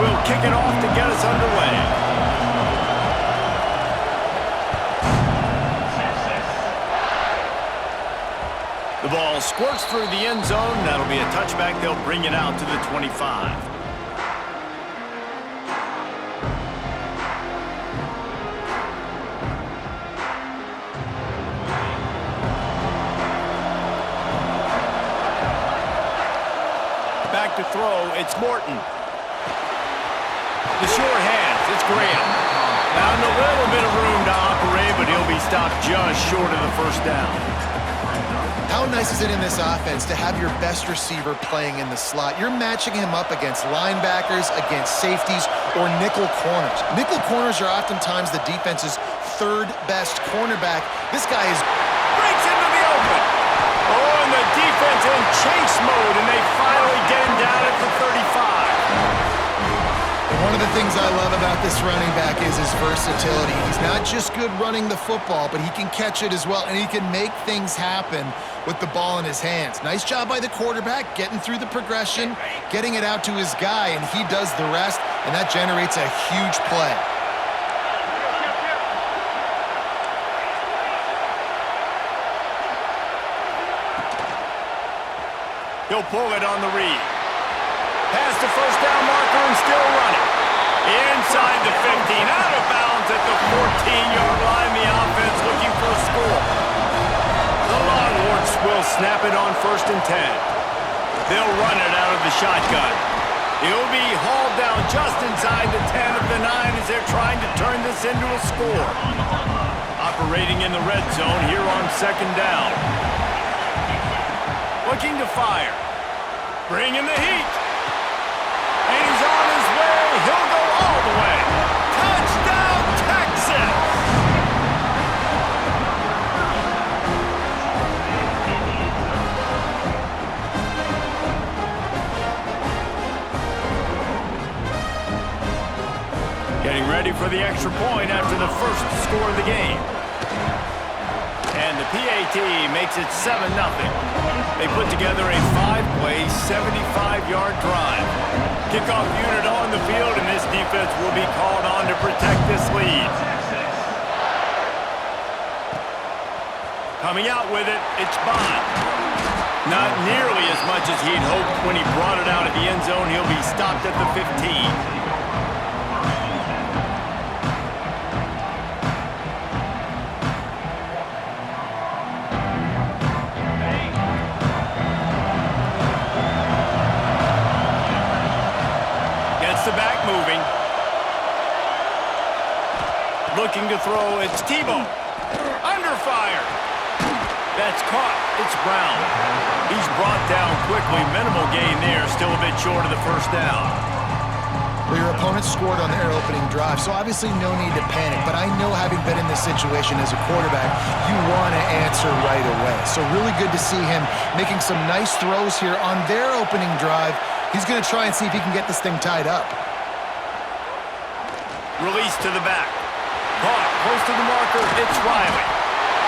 will kick it off to get us underway. The ball squirts through the end zone. That'll be a touchback. They'll bring it out to the 25. Back to throw, it's Morton. The sure hands, it's Graham. Found a little bit of room to operate, but he'll be stopped just short of the first down. How nice is it in this offense to have your best receiver playing in the slot? You're matching him up against linebackers, against safeties, or nickel corners. Nickel corners are oftentimes the defense's third best cornerback. This guy is breaks into the open. Oh, and the defense in chase mode, and they finally get him down at the 35. One of the things I love about this running back is his versatility. He's not just good running the football, but he can catch it as well, and he can make things happen with the ball in his hands. Nice job by the quarterback, getting through the progression, getting it out to his guy, and he does the rest, and that generates a huge play. He'll pull it on the read. Past the first down marker and still running. Inside the 15, out of bounds at the 14-yard line. The offense looking for a score. The Longhorns will snap it on 1st and 10. They'll run it out of the shotgun. He'll be hauled down just inside the 10 of the 9 as they're trying to turn this into a score. Operating in the red zone here on 2nd down. Looking to fire. Bringing the heat. And he's on his way. He'll go all the way. Touchdown, Texas! Getting ready for the extra point after the first score of the game. And the PAT makes it 7-0. They put together a 5-play, 75-yard drive. Kickoff unit on the field, and this defense will be called on to protect this lead. Coming out with it, it's Bond. Not nearly as much as he'd hoped when he brought it out of the end zone. He'll be stopped at the 15. Looking to throw, it's Tebow. Under fire. That's caught. It's Brown. He's brought down quickly. Minimal gain there. Still a bit short of the first down. Well, your opponent scored on their opening drive, so obviously no need to panic. But I know, having been in this situation as a quarterback, you want to answer right away. So really good to see him making some nice throws here on their opening drive. He's going to try and see if he can get this thing tied up. Release to the back. Caught close to the marker. It's Riley.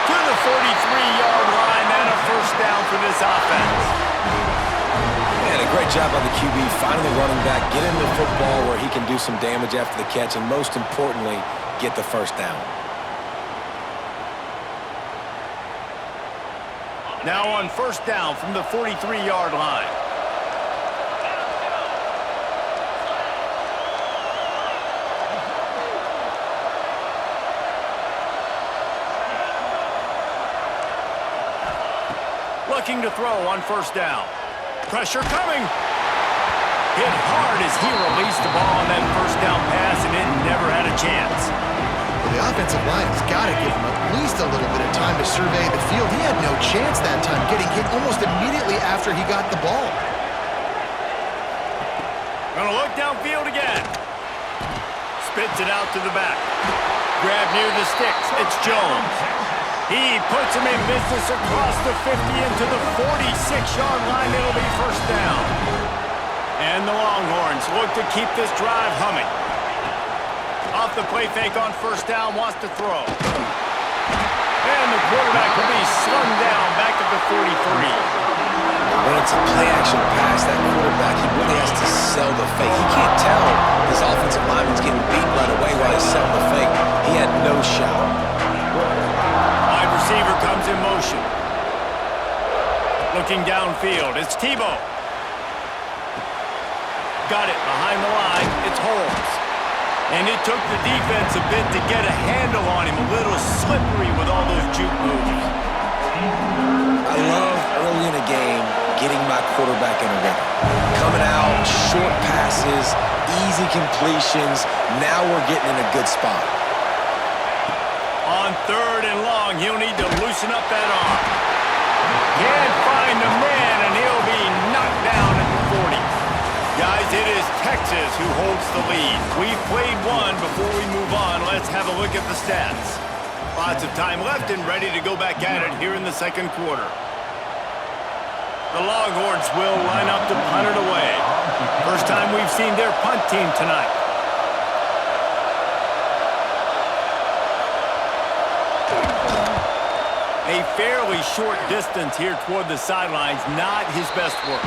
To the 43-yard line, and a first down for this offense. And a great job by the QB, finding the running back, get him the football where he can do some damage after the catch, and most importantly, get the first down. Now on first down from the 43-yard line. Looking to throw on first down. Pressure coming. Hit hard as he released the ball on that first down pass, and it never had a chance. Well, the offensive line has got to give him at least a little bit of time to survey the field. He had no chance that time, getting hit almost immediately after he got the ball. Gonna look downfield again. Spits it out to the back. Grab near the sticks. It's Jones. He puts him in business across the 50 into the 46-yard line. It'll be first down. And the Longhorns look to keep this drive humming. Off the play fake on first down, wants to throw. And the quarterback will be slung down back at the 43. When it's a play-action pass, that quarterback, he really has to sell the fake. He can't tell This offensive lineman's getting beat right away while he's selling the fake. He had no shot. Wide receiver comes in motion. Looking downfield, it's Tebow. Got it behind the line, it's Holmes. And it took the defense a bit to get a handle on him, a little slippery with all those juke moves. I love early in a game getting my quarterback in a rhythm. Coming out, short passes, easy completions. Now we're getting in a good spot. On 3rd and long, he'll need to loosen up that arm. Can't find the man, and he'll be knocked down at the 40. Guys, it is Texas who holds the lead. We've played one before we move on. Let's have a look at the stats. Lots of time left and ready to go back at it here in the second quarter. The Longhorns will line up to punt it away. First time we've seen their punt team tonight. A fairly short distance here toward the sidelines, not his best work.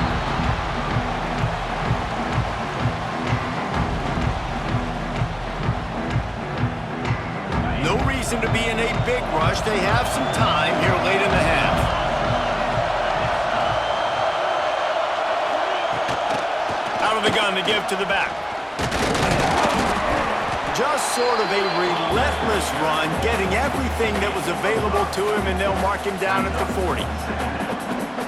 No reason to be in a big rush. They have some time here late in the half. Out of the gun to give to the back. Just sort of a relentless run, getting everything that was available to him, and they'll mark him down at the 40.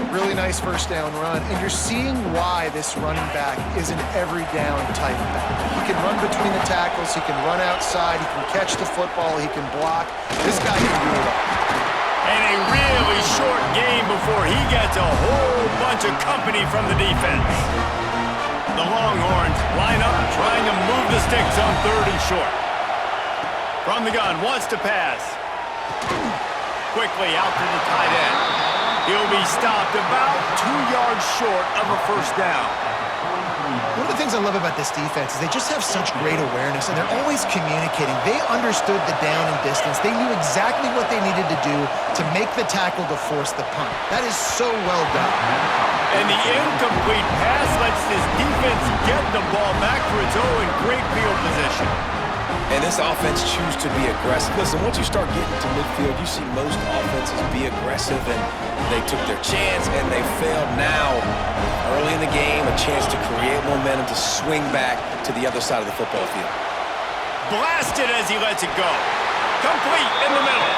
Really nice first down run, and you're seeing why this running back is an every down type back. He can run between the tackles, he can run outside, he can catch the football, he can block. This guy can do it all. And a really short game before he gets a whole bunch of company from the defense. The Longhorns line up trying to move the sticks on 3rd and short. From the gun, wants to pass. Quickly out to the tight end. He'll be stopped about 2 yards short of a first down. One of the things I love about this defense is they just have such great awareness, and they're always communicating. They understood the down and distance. They knew exactly what they needed to do to make the tackle to force the punt. That is so well done. And the incomplete pass lets this defense get the ball back for its own great field position. And this offense choose to be aggressive. Listen, once you start getting to midfield, you see most offenses be aggressive, and they took their chance, and they failed now. Early in the game, a chance to create momentum, to swing back to the other side of the football field. Blasted as he lets it go. Complete in the middle.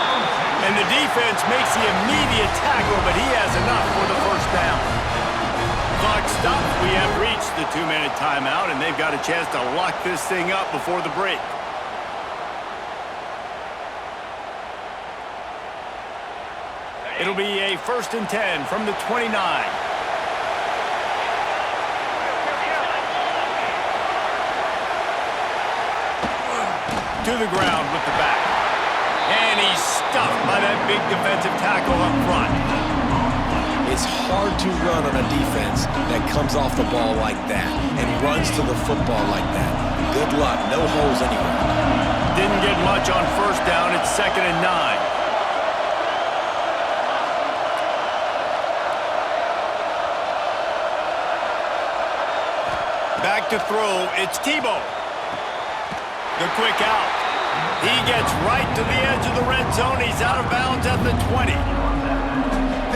And the defense makes the immediate tackle, but he has enough for the first down. Clock stopped. We have reached the 2-minute timeout, and they've got a chance to lock this thing up before the break. It'll be a 1st and 10 from the 29. To the ground with the back. And he's stuffed by that big defensive tackle up front. It's hard to run on a defense that comes off the ball like that and runs to the football like that. Good luck. No holes anywhere. Didn't get much on first down. It's 2nd and 9. Back to throw, it's Tebow. The quick out. He gets right to the edge of the red zone. He's out of bounds at the 20.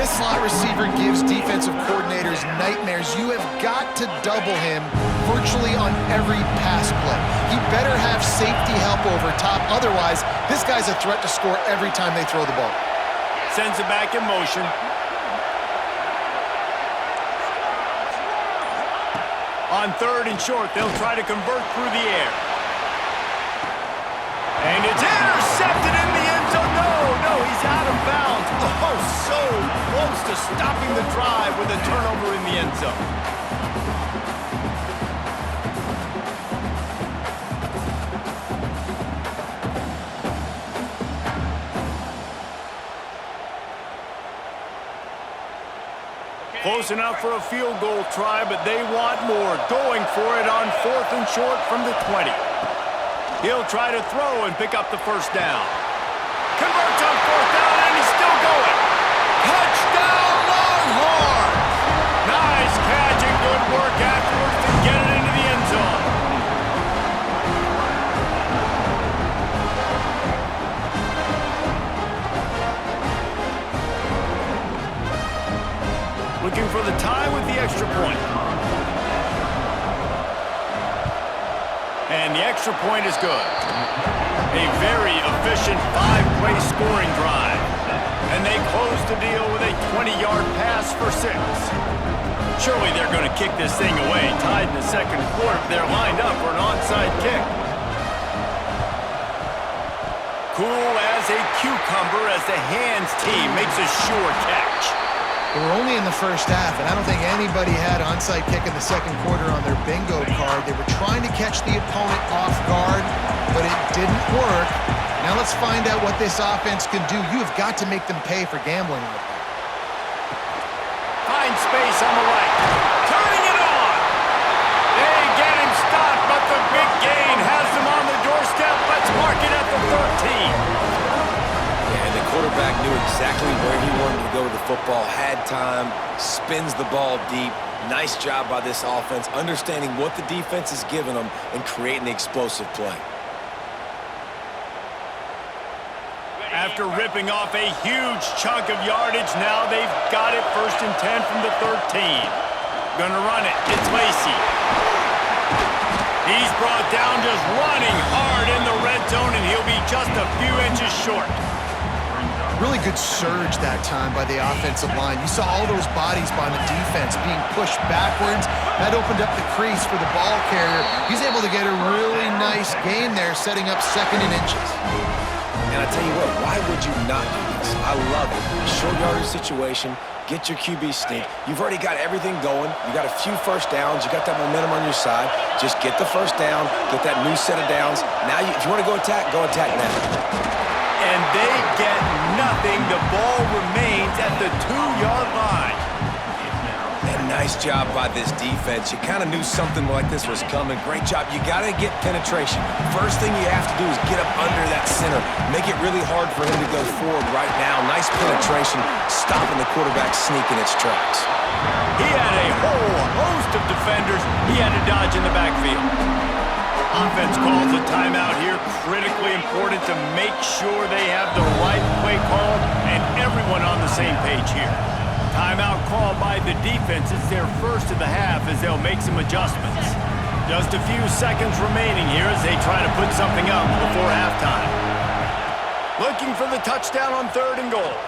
This slot receiver gives defensive coordinators nightmares. You have got to double him virtually on every pass play. He better have safety help over top. Otherwise, this guy's a threat to score every time they throw the ball. Sends it back in motion. On 3rd and short, they'll try to convert through the air. And it's intercepted in the end zone. No, he's out of bounds. Oh, so close to stopping the drive with a turnover in the end zone. Close enough for a field goal try, but they want more. Going for it on 4th and short from the 20. He'll try to throw and pick up the first down. Converts on 4th down, and he's still going. Touchdown, Longhorns! Nice catch and good work afterwards to get it into the end zone. And the extra point is good. A very efficient 5-play scoring drive. And they close the deal with a 20-yard pass for 6. Surely they're going to kick this thing away, tied in the second quarter. They're lined up for an onside kick. Cool as a cucumber as the hands team makes a sure catch. We're only in the first half, and I don't think anybody had onside kick in the second quarter on their bingo card. They were trying to catch the opponent off guard, but it didn't work. Now let's find out what this offense can do. You have got to make them pay for gambling with them. Find space on the right. Turning it on. They get him stopped, but the big gain has them on the doorstep. Let's mark it at the 13. And the quarterback knew exactly where he wanted to go with the football, had time, spins the ball deep. Nice job by this offense, understanding what the defense is giving them and creating the explosive play. After ripping off a huge chunk of yardage, now they've got it 1st and 10 from the 13. Gonna run it. It's Lacy. He's brought down just running hard in the red zone, and he'll be just a few inches short. Really good surge that time by the offensive line. You saw all those bodies by the defense being pushed backwards. That opened up the crease for the ball carrier. He's able to get a really nice gain there, setting up 2nd and inches. And I tell you what, why would you not do this? I love it. Short yardage situation, get your QB sneak. You've already got everything going. You got a few first downs. You got that momentum on your side. Just get the first down, get that new set of downs. Now, if you want to go attack now. And they get nothing. The ball remains at the 2-yard line. And nice job by this defense. You kind of knew something like this was coming. Great job. You got to get penetration. First thing you have to do is get up under that center. Make it really hard for him to go forward right now. Nice penetration, stopping the quarterback sneak in its tracks. He had a whole host of defenders he had to dodge in the backfield. Offense calls a timeout here. Critically important to make sure they have the right play call and everyone on the same page here. Timeout called by the defense. It's their first of the half as they'll make some adjustments. Just a few seconds remaining here as they try to put something up before halftime. Looking for the touchdown on 3rd and goal.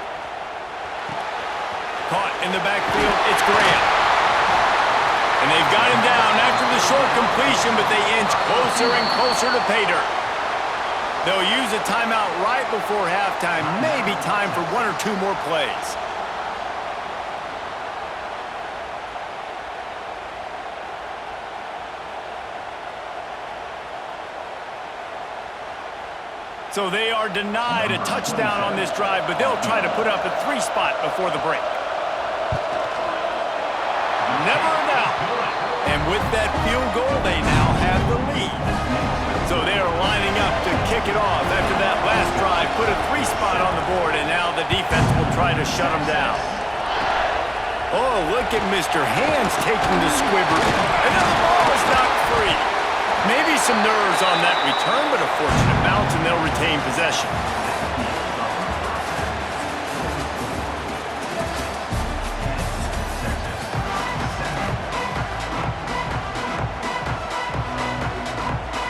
Caught in the backfield. It's Graham. And they've got him down after the short completion, but they inch closer and closer to pay dirt. They'll use a timeout right before halftime. Maybe time for 1 or 2 more plays. So they are denied a touchdown on this drive, but they'll try to put up a 3 spot before the break. Never a doubt. And with that field goal, they now have the lead. So they are lining up to kick it off after that last drive. Put a 3 spot on the board, and now the defense will try to shut them down. Oh, look at Mr. Hands taking the squibber. And now the ball is knocked free. Maybe some nerves on that return, but a fortunate bounce, and they'll retain possession.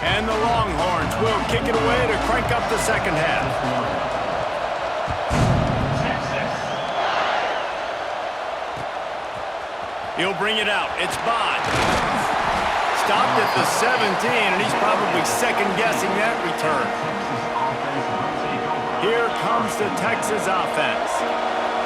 And the Longhorns will kick it away to crank up the second half. He'll bring it out. It's Bond. Stopped at the 17, and he's probably second-guessing that return. Here comes the Texas offense.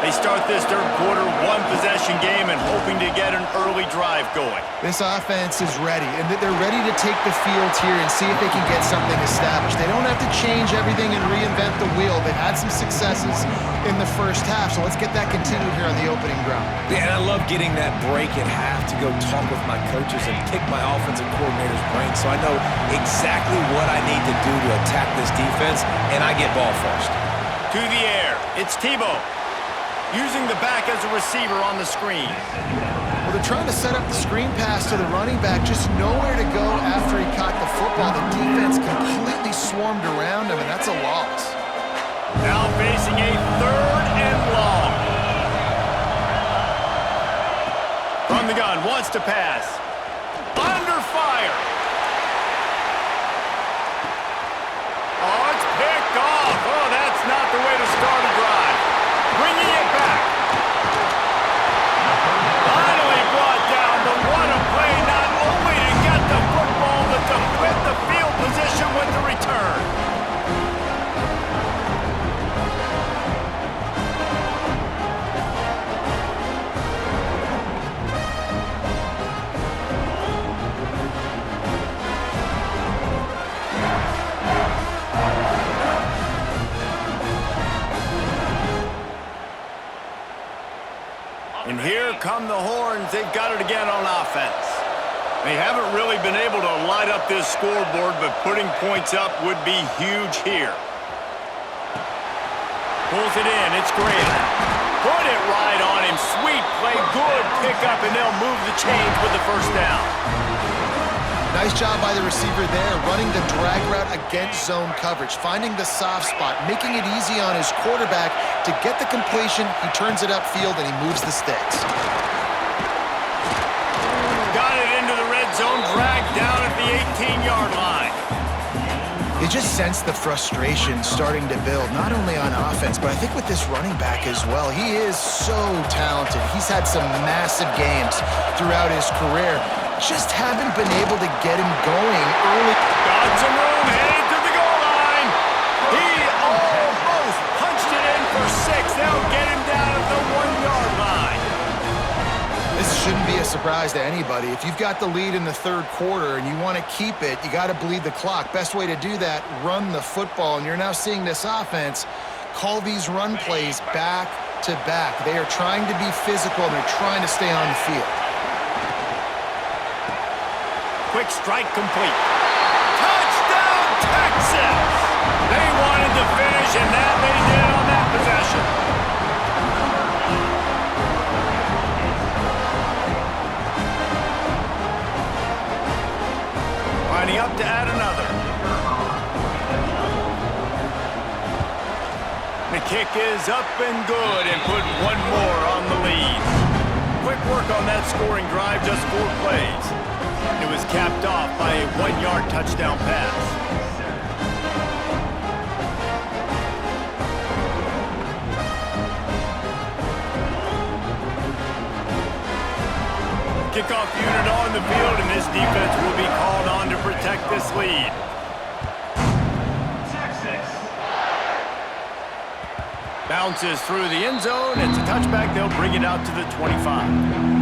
They start this third quarter, 1-possession game, and hoping to get an early drive going. This offense is ready, and they're ready to take the field here and see if they can get something established. They don't have to change everything and reinvent the wheel. They've had some successes in the first half, so let's get that continued here on the opening drive. Yeah, and I love getting that break at half to go talk with my coaches and pick my offensive coordinator's brain so I know exactly what I need to do to attack this defense, and I get ball first. To the air, it's Tebow. Using the back as a receiver on the screen. Well, they're trying to set up the screen pass to the running back, just nowhere to go after he caught the football. The defense completely swarmed around him, and that's a loss. Now facing a 3rd and long. From the gun, wants to pass. Under fire. And here come the horns. They've got it again on offense. They haven't really been able to light up this scoreboard, but putting points up would be huge here. Pulls it in. It's Graham. Put it right on him. Sweet play. Good pickup, and they'll move the chains with the first down. Nice job by the receiver there, running the drag route against zone coverage, finding the soft spot, making it easy on his quarterback to get the completion. He turns it upfield, and he moves the sticks. Got it into the red zone, dragged down at the 18-yard line. You just sense the frustration starting to build, not only on offense, but I think with this running back as well. He is so talented. He's had some massive games throughout his career. Just haven't been able to get him going early. Got some room, headed to the goal line. He almost punched it in for 6. They'll get him down at the 1-yard line. This shouldn't be a surprise to anybody. If you've got the lead in the third quarter and you want to keep it, you got to bleed the clock. Best way to do that, run the football. And you're now seeing this offense call these run plays back to back. They are trying to be physical, and they're trying to stay on the field. Quick strike complete. Touchdown, Texas! They wanted to finish, and that they did on that possession. Lining up to add another. The kick is up and good, and put one more on the lead. Quick work on that scoring drive, just 4 plays. It was capped off by a 1-yard touchdown pass. Kickoff unit on the field, and this defense will be called on to protect this lead. Bounces through the end zone. It's a touchback. They'll bring it out to the 25.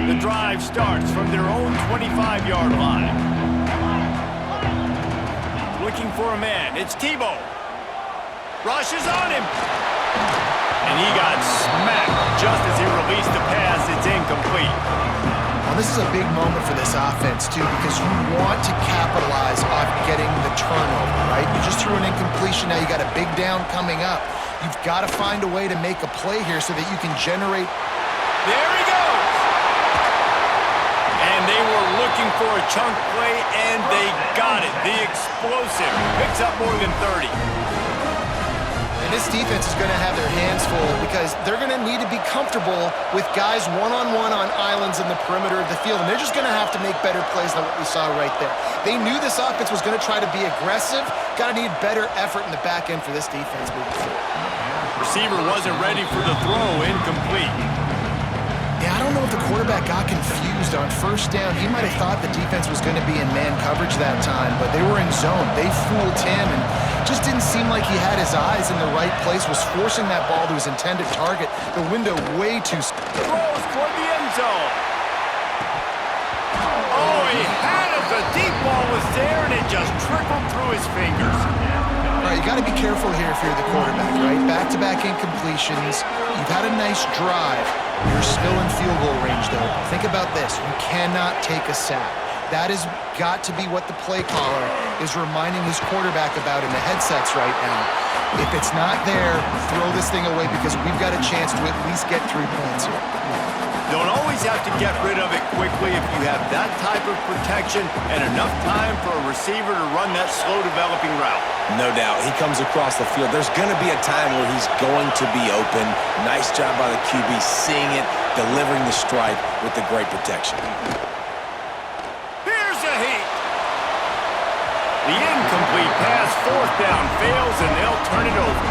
The drive starts from their own 25-yard line. Looking for a man. It's Tebow. Rushes on him. And he got smacked just as he released the pass. It's incomplete. Well, this is a big moment for this offense, too, because you want to capitalize on getting the turnover, right? You just threw an incompletion. Now you got a big down coming up. You've got to find a way to make a play here so that you can generate. There he goes. And they were looking for a chunk play, and they got it. The explosive picks up more than 30. And this defense is going to have their hands full because they're going to need to be comfortable with guys one-on-one on islands in the perimeter of the field, and they're just going to have to make better plays than what we saw right there. They knew this offense was going to try to be aggressive. Got to need better effort in the back end for this defense moving forward. Receiver wasn't ready for the throw, incomplete. Yeah, I don't know if the quarterback got confused on first down. He might have thought the defense was going to be in man coverage that time, but they were in zone. They fooled him and just didn't seem like he had his eyes in the right place, was forcing that ball to his intended target. The window way too... Throws toward the end zone. Oh, he had it. The deep ball was there, and it just trickled through his fingers. All right, you got to be careful here if you're the quarterback, right? Back-to-back incompletions. You've had a nice drive. You're still in field goal range, though. Think about this. You cannot take a sack. That has got to be what the play caller is reminding his quarterback about in the headsets right now. If it's not there, throw this thing away because we've got a chance to at least get 3 points here. Don't always have to get rid of it quickly if you have that type of protection and enough time for a receiver to run that slow-developing route. No doubt. He comes across the field. There's going to be a time where he's going to be open. Nice job by the QB seeing it, delivering the strike with the great protection. Here's a heat. The incomplete pass, 4th down, fails, and they'll turn it over.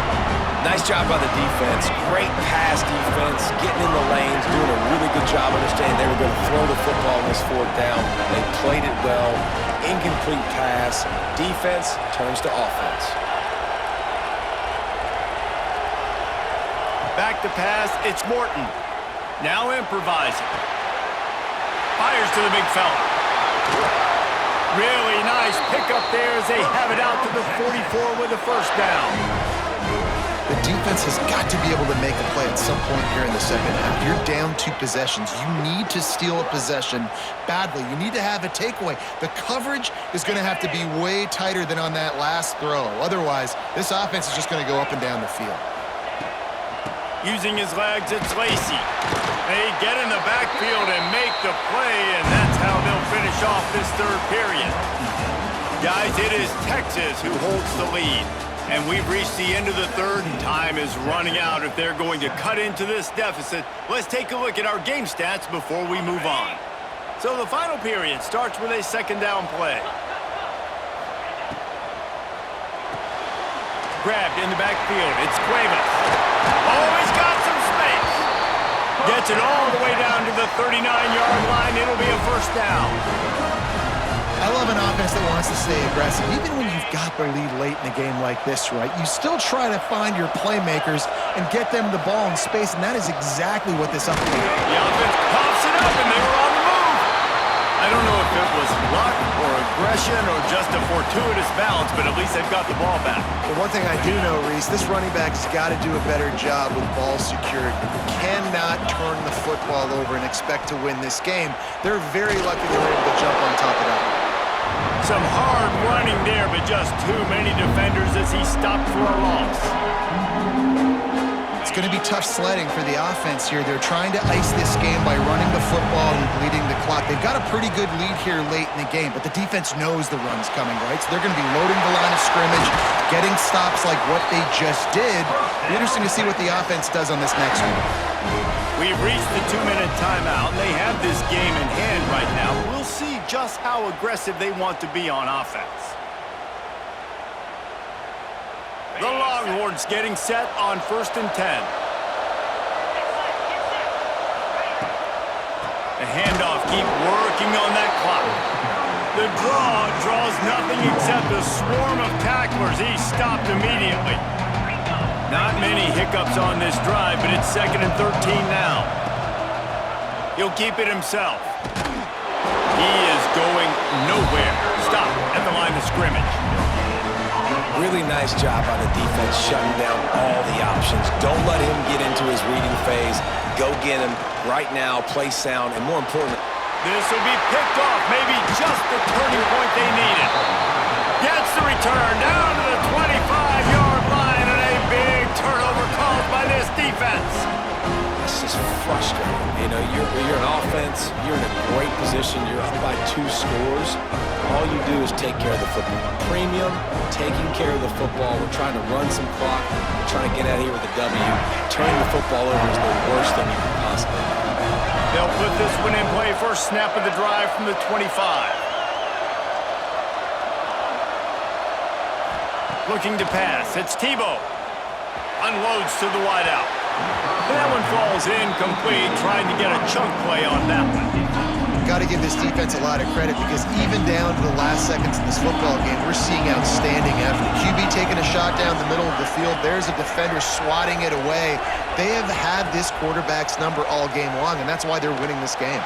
Nice job by the defense. Great pass defense, getting in the lanes, doing a really good job understanding they were going to throw the football on this 4th down. They played it well. Incomplete pass. Defense turns to offense. Back to pass, it's Morton. Now improvising. Fires to the big fella. Really nice pickup there as they have it out to the 44 with a first down. The defense has got to be able to make a play at some point here in the second half. You're down 2 possessions. You need to steal a possession badly. You need to have a takeaway. The coverage is going to have to be way tighter than on that last throw. Otherwise, this offense is just going to go up and down the field. Using his legs, it's Lacy. They get in the backfield and make the play, and that's how they'll finish off this third period. Guys, it is Texas who holds the lead. And we've reached the end of the third, and time is running out if they're going to cut into this deficit. Let's take a look at our game stats before we move on. So the final period starts with a second down play. Grabbed in the backfield. It's Cuevas. Oh, he's got some space. Gets it all the way down to the 39-yard line. It'll be a first down. I love an offense that wants to stay aggressive. Even when you've got the lead late in a game like this, right, you still try to find your playmakers and get them the ball in space, and that is exactly what this offense did. The offense pops it up, and they were on the move. I don't know if it was luck or aggression or just a fortuitous bounce, but at least they've got the ball back. The one thing I do know, Reese, this running back has got to do a better job with ball security. You cannot turn the football over and expect to win this game. They're very lucky they were able to jump on top of that. Some hard running there, but just too many defenders as he stopped for a loss. It's going to be tough sledding for the offense here. They're trying to ice this game by running the football and bleeding the clock. They've got a pretty good lead here late in the game, but the defense knows the run's coming, right? So they're going to be loading the line of scrimmage, getting stops like what they just did. It'll be interesting to see what the offense does on this next one. We've reached the 2-minute timeout, and they have this game in hand right now. We'll see just how aggressive they want to be on offense. The Longhorns getting set on 1st and 10. The handoff, keep working on that clock. The draw draws nothing except a swarm of tacklers. He's stopped immediately. Not many hiccups on this drive, but it's 2nd and 13 now. He'll keep it himself. He is going nowhere. Stop at the line of scrimmage. Really nice job by the defense shutting down all the options. Don't let him get into his reading phase. Go get him right now, play sound, and more important, this will be picked off. Maybe just the turning point they needed. Gets the return down to the 25-yard line, and a big turnover caused by this defense. It's just frustrating. You know, you're an offense, you're in a great position, you're up by 2 scores. All you do is take care of the football. Premium, taking care of the football. We're trying to run some clock. We're trying to get out of here with a W. Turning the football over is the worst thing you can possibly do. They'll put this one in play. First snap of the drive from the 25. Looking to pass. It's Tebow. Unloads to the wideout. That one falls incomplete. Trying to get a chunk play on that one. Got to give this defense a lot of credit because even down to the last seconds in this football game, we're seeing outstanding effort. QB taking a shot down the middle of the field. There's a defender swatting it away. They have had this quarterback's number all game long, and that's why they're winning this game.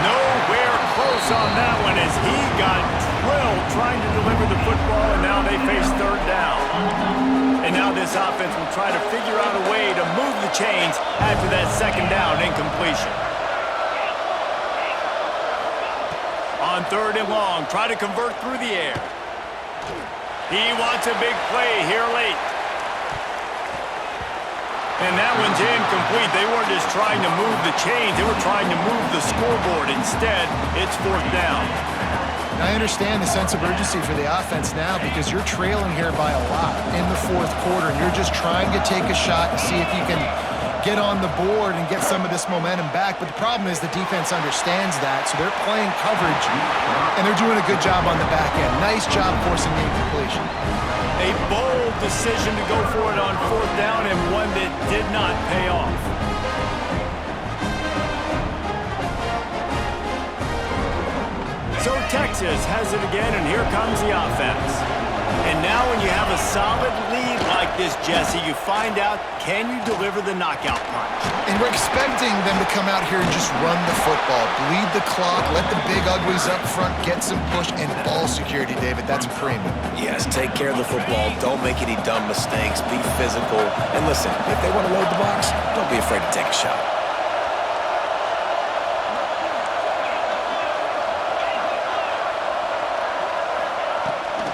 Nowhere close on that one as he got drilled trying to deliver the football, and now they face 3rd down. And now this offense will try to figure out a way to move the chains after that 2nd down incompletion. On 3rd and long, try to convert through the air. He wants a big play here late. And that one's incomplete. They weren't just trying to move the chains. They were trying to move the scoreboard. Instead, it's 4th down. I understand the sense of urgency for the offense now because you're trailing here by a lot in the 4th quarter, and you're just trying to take a shot to see if you can get on the board and get some of this momentum back. But the problem is the defense understands that, so they're playing coverage, and they're doing a good job on the back end. Nice job forcing the incompletion. A bold decision to go for it on 4th down, and one that did not pay off. So Texas has it again, and here comes the offense. And now when you have a solid lead like this, Jesse, you find out, can you deliver the knockout punch? And we're expecting them to come out here and just run the football, bleed the clock, let the big uglies up front get some push and ball security, David. That's a premium. Yes, take care of the football. Don't make any dumb mistakes. Be physical. And listen, if they want to load the box, don't be afraid to take a shot.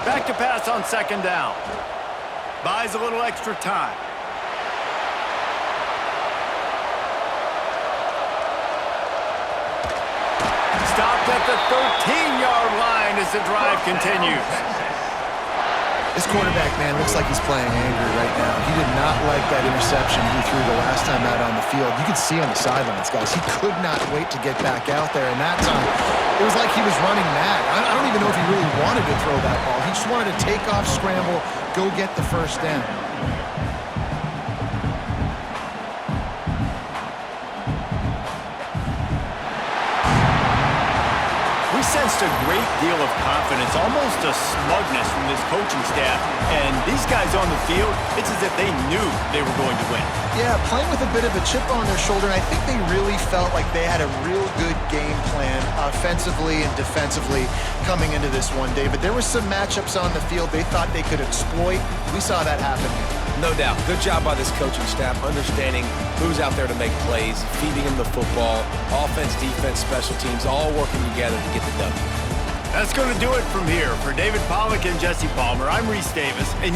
Back to pass on second down. Buys a little extra time. Stopped at the 13-yard line as the drive continues. This quarterback, man, looks like he's playing angry right now. He did not like that interception he threw the last time out on the field. You could see on the sidelines, guys. He could not wait to get back out there. And that time, it was like he was running mad. I don't even know if he really wanted to throw that ball. He just wanted to take off, scramble, go get the first down. We sensed a great deal of confidence, almost a smugness from this coaching staff. And these guys on the field, it's as if they knew they were going to win. Yeah, playing with a bit of a chip on their shoulder, and I think they really felt like they had a real good game plan offensively and defensively coming into this one, David. There were some matchups on the field they thought they could exploit. We saw that happen here. No doubt. Good job by this coaching staff, understanding who's out there to make plays, feeding him the football, offense, defense, special teams, all working together to get the W. That's going to do it from here. For David Pollack and Jesse Palmer, I'm Reese Davis. And